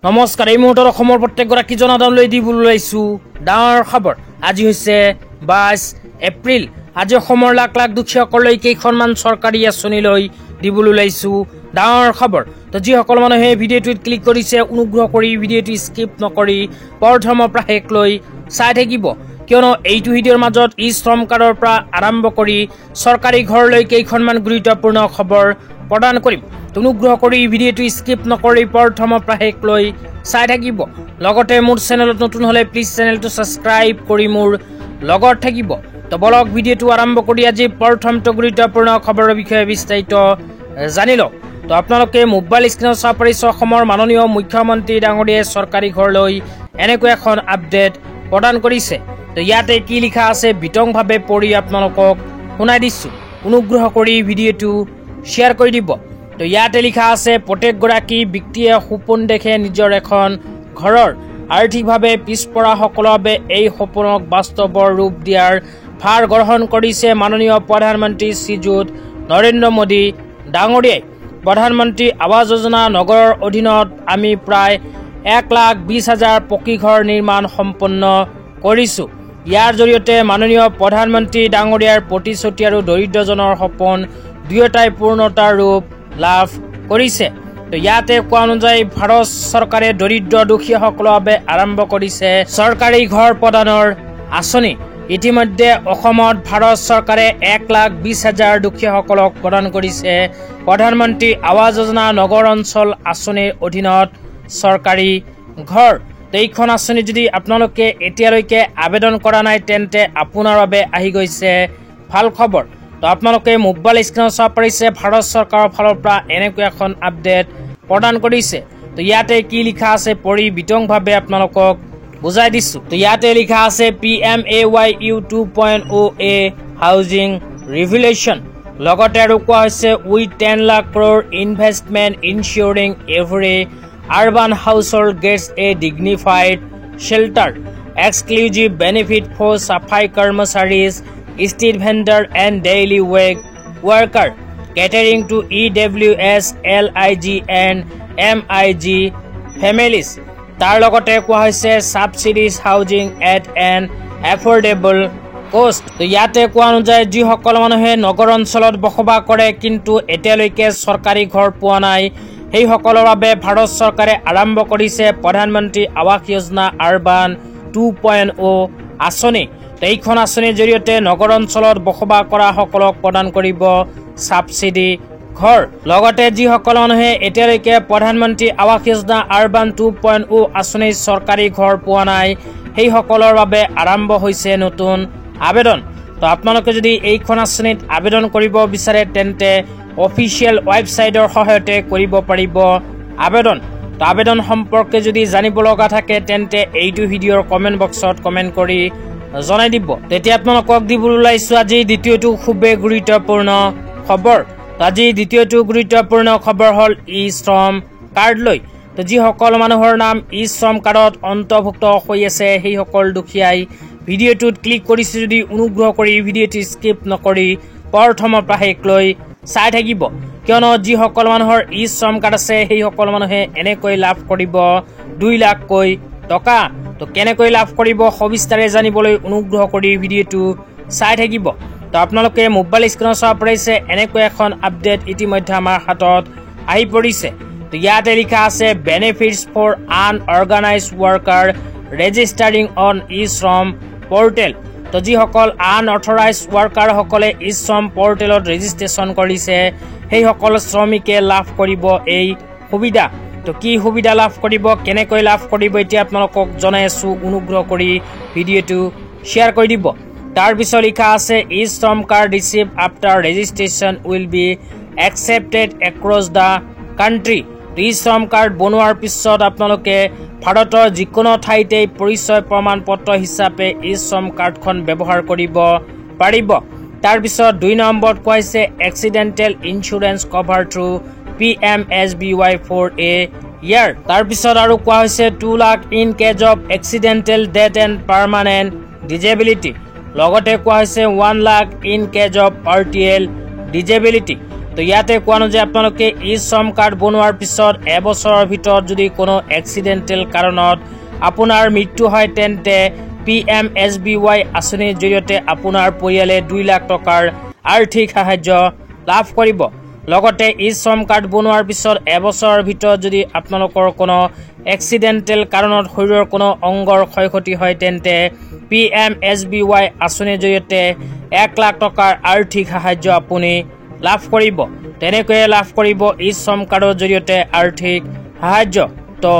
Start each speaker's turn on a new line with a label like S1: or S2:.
S1: নমস্কাৰ এই মুহূৰ্তত অসমৰ প্ৰত্যেকগৰাকী জনসাধাৰণলৈ দিবলৈ ওলাইছো ডাঙৰ খবৰ। আজি হৈছে 22 এপ্ৰিল। আজি অসমৰ লাখ লাখ দুখীয়াসকললৈ কেইখনমান চৰকাৰী আঁচনি লৈ দিবলৈ ওলাইছো ডাঙৰ খবৰ। তো যিসকল মানুহে ভিডিঅ'টোত ক্লিক কৰিছে অনুগ্ৰহ কৰি ভিডিঅ'টো স্কিপ নকৰি প্ৰথমৰ পৰা শেষলৈ চাই থাকিব, কিয়নো এইটো ভিডিঅ'ৰ মাজত ই শ্ৰম কাৰ্ডৰ পৰা আৰম্ভ কৰি চৰকাৰী ঘৰলৈ কেইখনমান গুৰুত্বপূৰ্ণ খবৰ প্ৰদান কৰিম। অনুগ্ৰহ কৰি ভিডিঅ'টো স্কিপ নকৰি প্ৰথমৰ পৰা শেষলৈ চাই থাকিব। লগতে মোৰ চেনেলত নতুন হলে প্লিজ চেনেলটো ছাবস্ক্ৰাইব কৰি মোৰ লগত থাকিব। তো বলক ভিডিঅ'টো আৰম্ভ কৰি আজি প্ৰথমটো গুৰুত্বপূৰ্ণ খবৰৰ বিষয়ে বিস্তাৰিত জানি লওক। তো আপোনালোকে মোবাইল স্ক্ৰীনত চাব পাৰিছে অসমৰ মাননীয় মুখ্যমন্ত্ৰী ডাঙৰীয়াই চৰকাৰী ঘৰলৈ এনেকৈ এখন আপডেট প্ৰদান কৰিছে। তো ইয়াতে কি লিখা আছে বিতংভাৱে পঢ়ি আপোনালোকক শুনাই দিছো। অনুগ্ৰহ কৰি ভিডিঅ'টো শ্বেয়াৰ কৰি দিব। তো ইয়াতে লিখা আছে প্ৰত্যেকগৰাকী ব্যক্তিয়ে সপোন দেখে নিজৰ এখন ঘৰৰ। আৰ্থিকভাৱে পিছপৰা সকলৰ বাবে এই সপোনক বাস্তৱৰ ৰূপ দিয়াৰ ভাৰ গ্ৰহণ কৰিছে মাননীয় প্ৰধানমন্ত্ৰী শ্ৰীযুত নৰেন্দ্ৰ মোদী ডাঙৰীয়াই। প্ৰধানমন্ত্ৰী আৱাস যোজনা নগৰৰ অধীনত আমি প্ৰায় 1,20,000 পকী ঘৰ নিৰ্মাণ সম্পন্ন কৰিছোঁ। ইয়াৰ জৰিয়তে মাননীয় প্ৰধানমন্ত্ৰী ডাঙৰীয়াৰ প্ৰতিশ্ৰুতি আৰু দৰিদ্ৰজনৰ সপোন দুয়োটাই পূৰ্ণতাৰ ৰূপ লাভ কৰিছে। তো ইয়াতে কোৱা অনুযায়ী ভাৰত চৰকাৰে দৰিদ্ৰ দুখীয়াসকলৰ বাবে আৰম্ভ কৰিছে চৰকাৰী ঘৰ প্ৰদানৰ আঁচনি। ইতিমধ্যে অসমত ভাৰত চৰকাৰে 1,20,000 দুখীয়াসকলক প্ৰদান কৰিছে প্ৰধানমন্ত্ৰী আৱাস যোজনা নগৰ অঞ্চল আঁচনিৰ অধীনত চৰকাৰী ঘৰ। এইখন আঁচনি যদি আপোনালোকে এতিয়ালৈকে আবেদন কৰা নাই তেন্তে আপোনাৰ বাবে আহি গৈছে ভাল খবৰ। তো আপোনালোকে মোবাইল স্ক্ৰীনত চাব পাৰিছে ভাৰত চৰকাৰৰ ফালৰ পৰা এনেকৈ এখন আপডেট প্ৰদান কৰিছে। তো ইয়াতে কি লিখা আছে পঢ়ি বিতংভাৱে আপোনালোকক বুজাই দিছো। তো ইয়াতে লিখা আছে PMAYU 2.0 হাউজিং ৰিভলিউচন। লগতে আৰু কোৱা হৈছে with 10 lakh crore investment ensuring every urban household gets a dignified shelter, exclusive benefit for safai karmacharis, street vendor and daily wage worker, catering to EWS, LIG and MIG families. তাৰ লগতে কোৱা হৈছে subsidies housing at N affordable কষ্ট। তো ইয়াতে কোৱা অনুযায়ী যিসকল মানুহে নগৰ অঞ্চলত বসবাস কৰে কিন্তু এতিয়ালৈকে চৰকাৰী ঘৰ পোৱা নাই সেইসকলৰ বাবে ভাৰত চৰকাৰে আৰম্ভ কৰিছে প্ৰধানমন্ত্ৰী আৱাস যোজনা আৰবান 2.0 আঁচনি। এইখন আঁচনিৰ জৰিয়তে নগৰ অঞ্চলত বসবাস কৰা সকলক প্ৰদান কৰিব সাবসিডি ঘৰ। লগতে যিসকল মানুহে এতিয়ালৈকে প্ৰধানমন্ত্ৰী আৱাস যোজনা আৰবান 2.0 আঁচনিৰ চৰকাৰী ঘৰ পোৱা নাই সেইসকলৰ বাবে আৰম্ভ হৈছে নতুন আবেদন। তো আপোনালোকে যদি এইখন আঁচনিত আবেদন কৰিব বিচাৰে তেন্তে অফিচিয়েল ৱেবছাইটৰ সহায়তে কৰিব পাৰিব আবেদন। তো আবেদন সম্পৰ্কে যদি জানিব লগা থাকে তেন্তে এইটো ভিডিঅ'ৰ কমেণ্ট বক্সত কমেণ্ট কৰি জনাই দিব। তেতিয়া আপোনালোকক দিবলৈ ওলাইছো আজি দ্বিতীয়টো খুবেই গুৰুত্বপূৰ্ণ খবৰ। আজি দ্বিতীয়টো গুৰুত্বপূৰ্ণ খবৰ হ'ল ই শ্ৰম কাৰ্ড লৈ। তো যিসকল মানুহৰ নাম ই শ্ৰম কাৰ্ডত অন্তৰ্ভুক্ত হৈ আছে সেইসকল দুখীয়াই ভিডিঅ'টোত ক্লিক কৰিছে যদি অনুগ্ৰহ কৰি ভিডিঅ'টো স্কিপ নকৰি প্ৰথমৰ পৰা শেষলৈ চাই থাকিব, কিয়নো যিসকল মানুহৰ ই শ্ৰম কাৰ্ড আছে সেইসকল মানুহে এনেকৈ লাভ কৰিব 2 লাখকৈ টকা। তো কেনেকৈ লাভ কৰিব সবিস্তাৰে জানিবলৈ অনুগ্ৰহ কৰি ভিডিঅ'টো চাই থাকিব। তো আপোনালোকে মোবাইল স্ক্ৰীনত চাব পাৰিছে এনেকৈ এখন আপডেট ইতিমধ্যে আমাৰ হাতত আহি পৰিছে। তো ইয়াতে লিখা আছে বেনিফিটছ ফৰ আনঅৰ্গানাইজড ৱৰ্কাৰ ৰেজিষ্টাৰিং অন ই শ্ৰম পৰ্টেল। তো যিসকল আনঅথৰাইজড ৱৰ্কাৰসকলে ই শ্ৰম পৰ্টেলত ৰেজিষ্ট্ৰেশ্যন কৰিছে সেইসকল শ্ৰমিকে লাভ কৰিব এই সুবিধা। তো কি সুবিধা লাভ কৰিব কেনেকৈ লাভ কৰিব এতিয়া আপোনালোকক জনাই আছো, অনুগ্ৰহ কৰি ভিডিঅ'টো শ্বেয়াৰ কৰি দিব। তাৰপিছত লিখা আছে E Shram card receive after registration will be accepted across the country. E Shram card বনোৱাৰ পিছত আপোনালোকে ভাৰতৰ যিকোনো ঠাইতেই পৰিচয় প্ৰমাণ পত্ৰ হিচাপে ই শ্ৰম কাৰ্ডখন ব্যৱহাৰ কৰিব পাৰিব। তাৰপিছত 2 নম্বৰত কোৱা হৈছে accidental insurance cover through PMSBY for a year। তাৰপিছত আৰু কোৱা হৈছে 2 lakh in cage of accidental death and permanent disability. লগতে কোৱা হৈছে 1 lakh in cage of partial disability. তো ইয়াতে কোৱা যে আপোনালোকে ই শ্ৰম কাৰ্ড বনোৱাৰ পিছত এবছৰৰ ভিতৰত যদি কোনো এক্সিডেণ্টেল কাৰণত আপোনাৰ মৃত্যু হয় তেন্তে PMSBY আঁচনিৰ জৰিয়তে আপোনাৰ পৰিয়ালে 2 লাখ টকাৰ আৰ্থিক সাহায্য লাভ কৰিব। লগতে ই শ্ৰম কাৰ্ড বনোৱাৰ পিছত এবছৰৰ ভিতৰত যদি আপোনালোকৰ কোনো এক্সিডেণ্টেল কাৰণত শৰীৰৰ কোনো অংগৰ ক্ষয়ক্ষতি হয় তেন্তে PMSBY আঁচনিৰ জৰিয়তে 1 লাখ টকাৰ আৰ্থিক সাহায্য আপুনি লাভ কৰিব। তেনেকৈয়ে লাভ কৰিব ই শ্ৰম কাৰ্ডৰ জৰিয়তে আৰ্থিক সাহায্য। তো